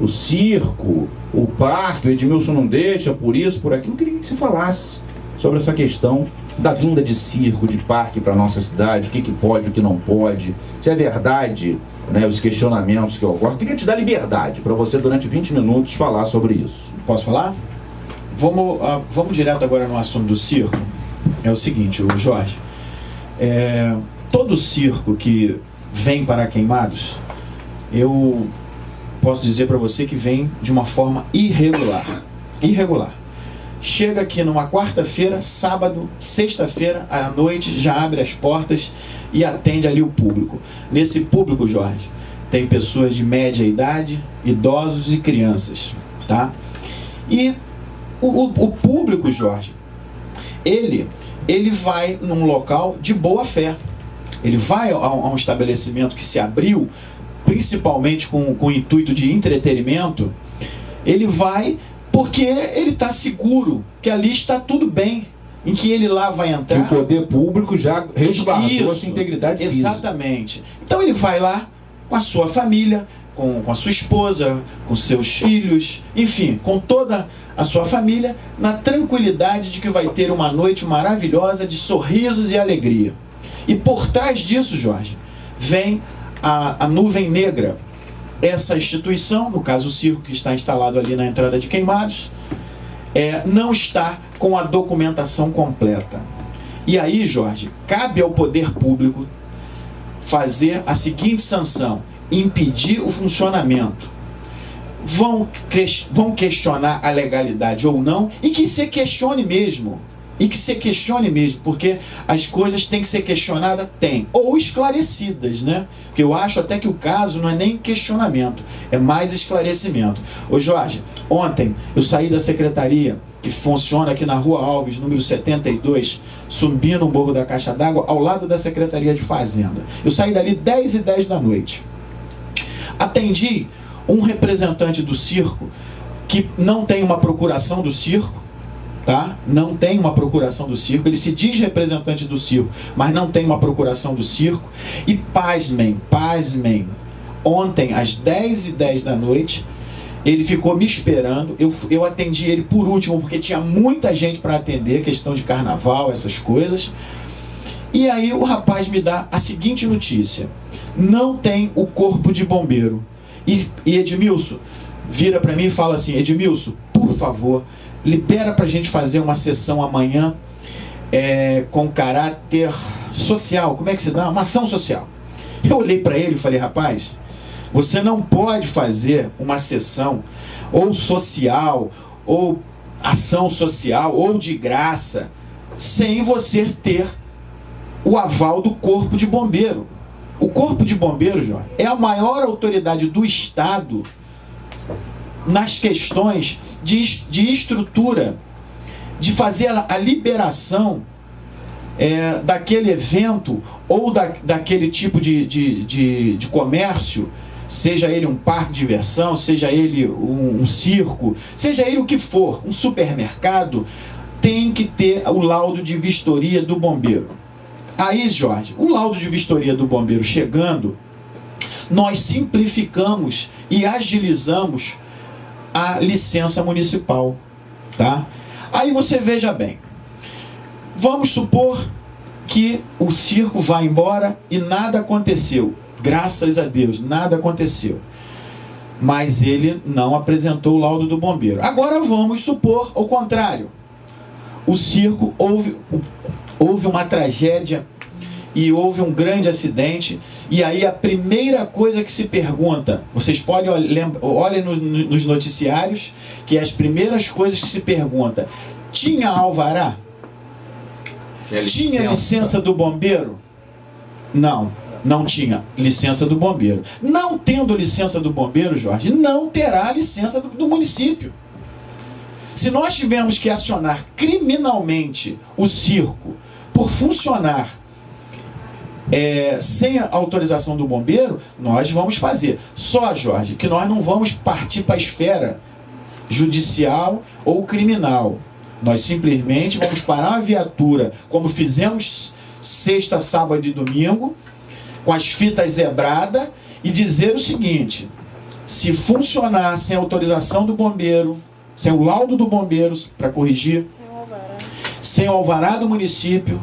o circo, o parque, o Edmilson não deixa, por isso, por aquilo. Eu queria que você falasse sobre essa questão da vinda de circo, de parque para a nossa cidade, o que pode, o que não pode, se é verdade, né, os questionamentos que ocorrem. Eu queria te dar liberdade para você, durante 20 minutos, falar sobre isso. Posso falar? Vamos direto agora no assunto do circo. É o seguinte, Jorge, todo circo que vem para Queimados, eu posso dizer para você que vem de uma forma irregular. Chega aqui numa quarta-feira, sábado, sexta-feira, à noite, já abre as portas e atende ali o público. Nesse público, Jorge, tem pessoas de média idade, idosos e crianças, tá? E o público, Jorge, ele vai num local de boa fé. Ele vai a um estabelecimento que se abriu, principalmente com o intuito de entretenimento. Ele vai porque ele está seguro que ali está tudo bem, em que ele lá vai entrar. O poder público já resguardou a sua integridade física. Exatamente. Então ele vai lá com a sua família, com a sua esposa, com seus filhos, enfim, com toda a sua família, na tranquilidade de que vai ter uma noite maravilhosa de sorrisos e alegria. E por trás disso, Jorge, vem a nuvem negra. Essa instituição, no caso o circo que está instalado ali na entrada de Queimados, não está com a documentação completa. E aí, Jorge, cabe ao poder público fazer a seguinte sanção: impedir o funcionamento. Vão questionar a legalidade ou não, e que se questione mesmo. Porque as coisas têm que ser questionadas, ou esclarecidas, né? Porque eu acho até que o caso não é nem questionamento, é mais esclarecimento. Ô Jorge, ontem eu saí da secretaria, que funciona aqui na Rua Alves, número 72, subindo o Morro da Caixa d'Água, ao lado da Secretaria de Fazenda. Eu saí dali 10h10 da noite. Atendi um representante do circo, que não tem uma procuração do circo, tá? Não tem uma procuração do circo. Ele se diz representante do circo, mas não tem uma procuração do circo. E pasmem, ontem às 10h10 da noite, ele ficou me esperando. Eu atendi ele por último, porque tinha muita gente para atender, questão de carnaval, essas coisas. E aí o rapaz me dá a seguinte notícia: não tem o corpo de bombeiro. E Edmilson vira para mim e fala assim: Edmilson, por favor, libera pra gente fazer uma sessão amanhã com caráter social. Como é que se dá? Uma ação social. Eu olhei para ele e falei: rapaz, você não pode fazer uma sessão ou social, ou ação social, ou de graça, sem você ter o aval do Corpo de Bombeiro. O Corpo de Bombeiro, Jorge, é a maior autoridade do Estado nas questões de estrutura, de fazer a liberação daquele evento ou daquele tipo de comércio, seja ele um parque de diversão, seja ele um circo, seja ele o que for, um supermercado, tem que ter o laudo de vistoria do bombeiro. Aí, Jorge, o laudo de vistoria do bombeiro chegando, nós simplificamos e agilizamos a licença municipal, tá? Aí você veja bem, vamos supor que o circo vai embora e nada aconteceu, graças a Deus, nada aconteceu, mas ele não apresentou o laudo do bombeiro. Agora vamos supor o contrário: o circo houve uma tragédia e houve um grande acidente, e aí a primeira coisa que se pergunta, vocês podem olhem nos noticiários, que as primeiras coisas que se pergunta: tinha alvará? Tinha licença do bombeiro? Não tinha licença do bombeiro. Não tendo licença do bombeiro, Jorge, não terá licença do município. Se nós tivermos que acionar criminalmente o circo por funcionar sem a autorização do bombeiro, nós vamos fazer. Só, Jorge, que nós não vamos partir para a esfera judicial ou criminal. Nós simplesmente vamos parar a viatura, como fizemos sexta, sábado e domingo, com as fitas zebradas, e dizer o seguinte: se funcionar sem autorização do bombeiro, sem o laudo do bombeiro para corrigir, sem o alvará do município,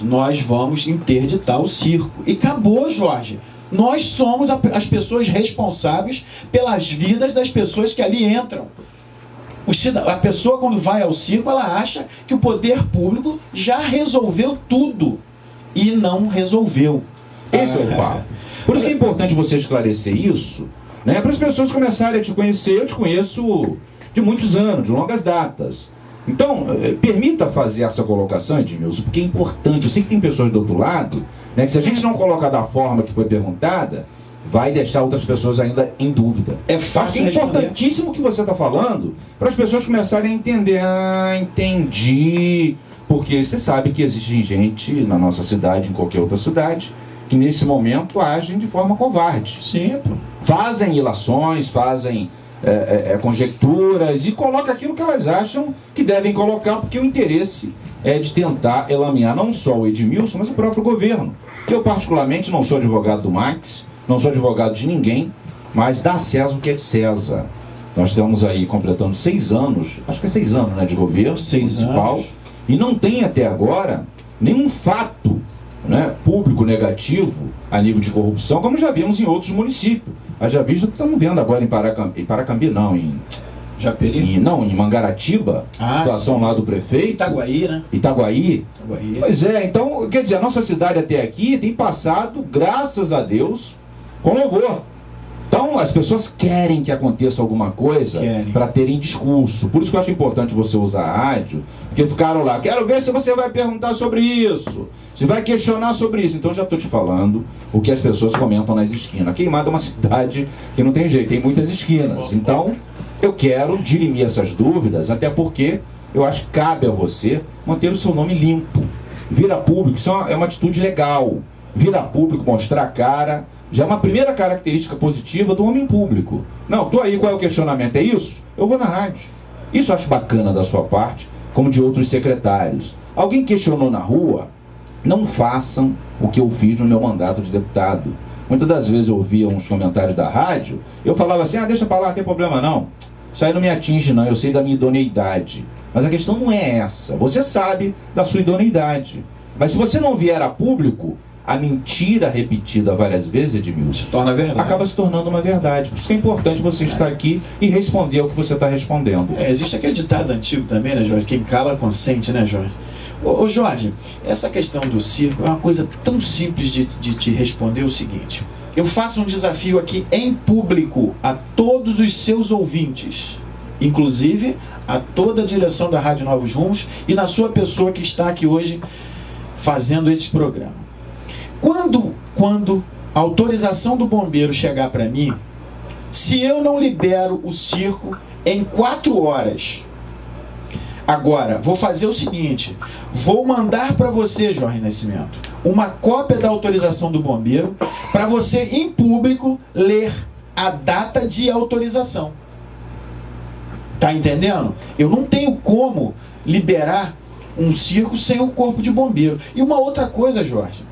nós vamos interditar o circo. E acabou, Jorge. Nós somos as pessoas responsáveis pelas vidas das pessoas que ali entram. A pessoa, quando vai ao circo, ela acha que o poder público já resolveu tudo. E não resolveu. Esse é o papo. Por isso que é importante você esclarecer isso, né? Para as pessoas começarem a te conhecer. Eu te conheço de muitos anos, de longas datas. Então, permita fazer essa colocação, Edmilson, porque é importante. Eu sei que tem pessoas do outro lado, né, que se a gente não colocar da forma que foi perguntada, vai deixar outras pessoas ainda em dúvida. É fácil. É importantíssimo o que você está falando, para as pessoas começarem a entender. Ah, entendi. Porque você sabe que existe gente na nossa cidade, em qualquer outra cidade, que nesse momento agem de forma covarde. Sim, pô. Fazem ilações, fazem conjecturas e colocam aquilo que elas acham que devem colocar, porque o interesse é de tentar elamear não só o Edmilson, mas o próprio governo. Eu, particularmente, não sou advogado do Max, não sou advogado de ninguém, mas dá a César o que é de César. Nós estamos aí completando 6 anos, acho que é 6 anos, né, de governo 6 municipal, anos. E não tem até agora nenhum fato, né, público negativo a nível de corrupção, como já vimos em outros municípios. Já visto que estamos vendo agora em Paracambi, não, em Japeri? Em Mangaratiba, situação lá do prefeito. Itaguaí, né? Itaguaí. Pois é, então, quer dizer, a nossa cidade até aqui tem passado, graças a Deus, com louvor. Então, as pessoas querem que aconteça alguma coisa para terem discurso. Por isso que eu acho importante você usar a rádio, porque ficaram lá, quero ver se você vai perguntar sobre isso, se vai questionar sobre isso. Então, já estou te falando o que as pessoas comentam nas esquinas. Queimada é uma cidade que não tem jeito, tem muitas esquinas. Então, eu quero dirimir essas dúvidas, até porque eu acho que cabe a você manter o seu nome limpo. Vir a público, isso é uma atitude legal. Vir a público, mostrar a cara, já é uma primeira característica positiva do homem público. Não, tô aí, qual é o questionamento? É isso? Eu vou na rádio. Isso eu acho bacana da sua parte, como de outros secretários. Alguém questionou na rua? Não façam o que eu fiz no meu mandato de deputado. Muitas das vezes eu ouvia uns comentários da rádio, eu falava assim, deixa pra lá, não tem problema não. Isso aí não me atinge não, eu sei da minha idoneidade. Mas a questão não é essa. Você sabe da sua idoneidade. Mas se você não vier a público, a mentira repetida várias vezes, Edmilson, se torna verdade. Acaba se tornando uma verdade. Por isso que é importante você estar aqui e responder ao que você está respondendo. Existe aquele ditado antigo também, né, Jorge? Quem cala consente, né, Jorge? Ô Jorge, essa questão do circo é uma coisa tão simples de te responder o seguinte. Eu faço um desafio aqui em público a todos os seus ouvintes, inclusive a toda a direção da Rádio Novos Rumos e na sua pessoa que está aqui hoje fazendo esse programa. Quando a autorização do bombeiro chegar para mim, se eu não libero o circo em 4 horas, agora, vou fazer o seguinte, vou mandar para você, Jorge Nascimento, uma cópia da autorização do bombeiro, para você, em público, ler a data de autorização. Tá entendendo? Eu não tenho como liberar um circo sem o corpo de bombeiro. E uma outra coisa, Jorge,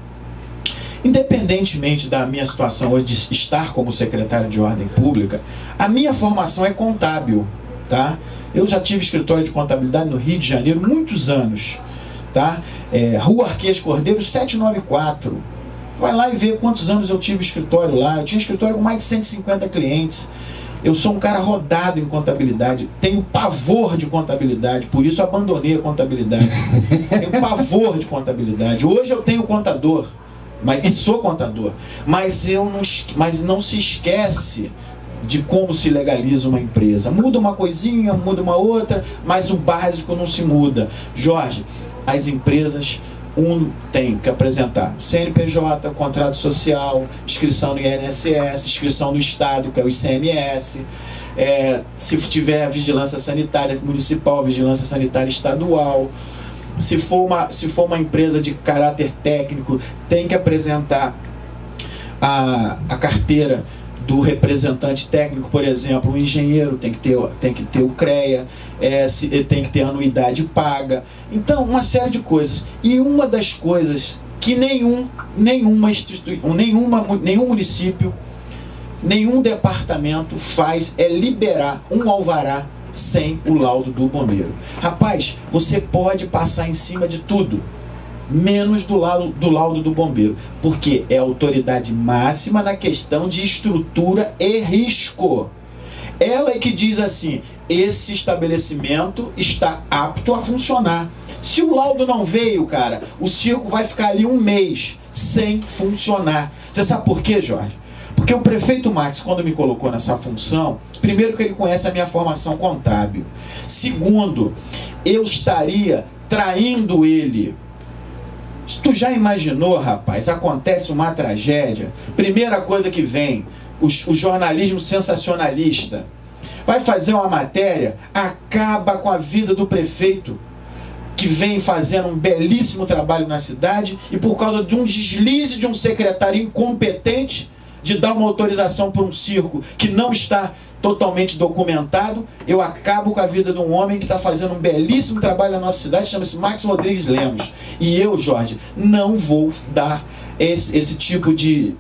independentemente da minha situação hoje de estar como secretário de ordem pública, a minha formação é contábil, tá? Eu já tive escritório de contabilidade no Rio de Janeiro muitos anos, tá? Rua Arquias Cordeiro 794. Vai lá e vê quantos anos eu tive escritório lá. Eu tinha escritório com mais de 150 clientes. Eu sou um cara rodado em contabilidade, tenho pavor de contabilidade, por isso abandonei a contabilidade. Tenho pavor de contabilidade. Hoje eu tenho contador, e sou contador, mas não se esquece de como se legaliza uma empresa. Muda uma coisinha, muda uma outra, mas o básico não se muda. Jorge, as empresas tem que apresentar CNPJ, contrato social, inscrição no INSS, inscrição no Estado, que é o ICMS, se tiver vigilância sanitária municipal, vigilância sanitária estadual. Se for uma empresa de caráter técnico, tem que apresentar a carteira do representante técnico, por exemplo, o engenheiro tem que ter o CREA, tem que ter anuidade paga. Então, uma série de coisas. E uma das coisas que nenhum município, nenhum departamento faz é liberar um alvará sem o laudo do bombeiro. Rapaz, você pode passar em cima de tudo, menos do laudo do bombeiro, porque é a autoridade máxima na questão de estrutura e risco. Ela é que diz assim: esse estabelecimento está apto a funcionar. Se o laudo não veio, cara, o circo vai ficar ali um mês sem funcionar. Você sabe por quê, Jorge? Porque o prefeito Max, quando me colocou nessa função, primeiro que ele conhece a minha formação contábil. Segundo, eu estaria traindo ele. Tu já imaginou, rapaz? Acontece uma tragédia. Primeira coisa que vem, o jornalismo sensacionalista. Vai fazer uma matéria, acaba com a vida do prefeito, que vem fazendo um belíssimo trabalho na cidade, e por causa de um deslize de um secretário incompetente de dar uma autorização para um circo que não está totalmente documentado, eu acabo com a vida de um homem que está fazendo um belíssimo trabalho na nossa cidade, chama-se Max Rodrigues Lemos. E eu, Jorge, não vou dar esse tipo de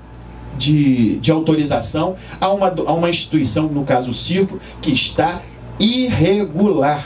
autorização a uma instituição, no caso o circo, que está irregular.